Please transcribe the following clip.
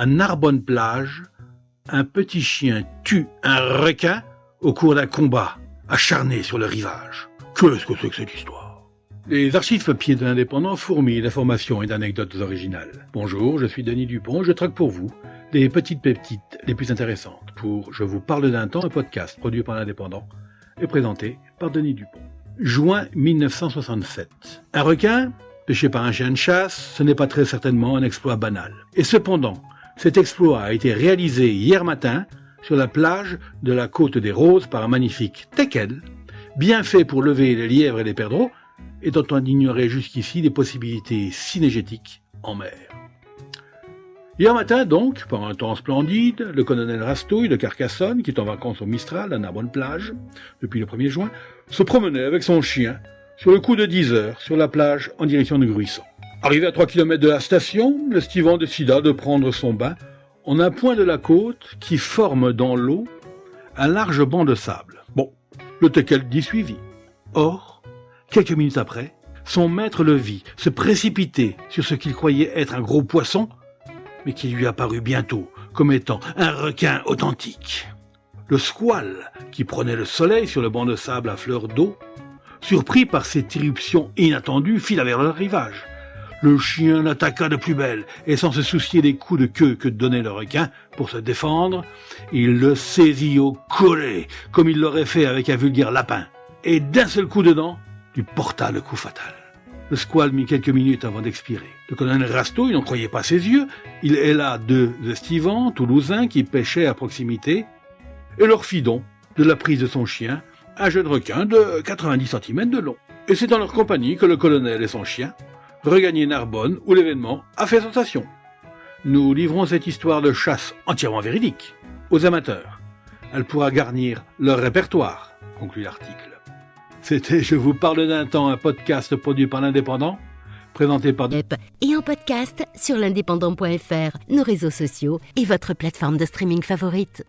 à Narbonne-Plage, un petit chien tue un requin au cours d'un combat acharné sur le rivage. Qu'est-ce que c'est que cette histoire ? Les archives papier de l'Indépendant fourmillent d'informations et d'anecdotes originales. Bonjour, je suis Denis Dupont, je traque pour vous les petites pépites les plus intéressantes pour Je vous parle d'un temps, un podcast produit par l'Indépendant et présenté par Denis Dupont. Juin 1967. Un requin, pêché par un chien de chasse, ce n'est pas très certainement un exploit banal. Et cependant, cet exploit a été réalisé hier matin sur la plage de la Côte des Roses par un magnifique teckel, bien fait pour lever les lièvres et les perdreaux, et dont on ignorait jusqu'ici les possibilités cinégétiques en mer. Hier matin donc, par un temps splendide, le colonel Rastouille de Carcassonne, qui est en vacances au Mistral à Narbonne-Plage, depuis le 1er juin, se promenait avec son chien sur le coup de 10 heures sur la plage en direction de Gruissan. Arrivé à 3 km de la station, l'Estivant décida de prendre son bain en un point de la côte qui forme dans l'eau un large banc de sable. Bon, le teckel d'y suivit. Or, quelques minutes après, son maître le vit se précipiter sur ce qu'il croyait être un gros poisson, mais qui lui apparut bientôt comme étant un requin authentique. Le squale, qui prenait le soleil sur le banc de sable à fleur d'eau, surpris par cette irruption inattendue, fila vers le rivage. Le chien l'attaqua de plus belle, et sans se soucier des coups de queue que donnait le requin pour se défendre, il le saisit au collet, comme il l'aurait fait avec un vulgaire lapin, et d'un seul coup de dent, lui porta le coup fatal. Le squale mit quelques minutes avant d'expirer. Le colonel Rastouille n'en croyait pas ses yeux. Il héla 2 estivants toulousains qui pêchaient à proximité, et leur fit don de la prise de son chien, un jeune requin de 90 cm de long. Et c'est dans leur compagnie que le colonel et son chien regagnaient Narbonne, où l'événement a fait sensation. Nous livrons cette histoire de chasse entièrement véridique aux amateurs. Elle pourra garnir leur répertoire, conclut l'article. C'était Je vous parle d'un temps, un podcast produit par l'Indépendant, présenté par... Et en podcast sur l'indépendant.fr, nos réseaux sociaux et votre plateforme de streaming favorite.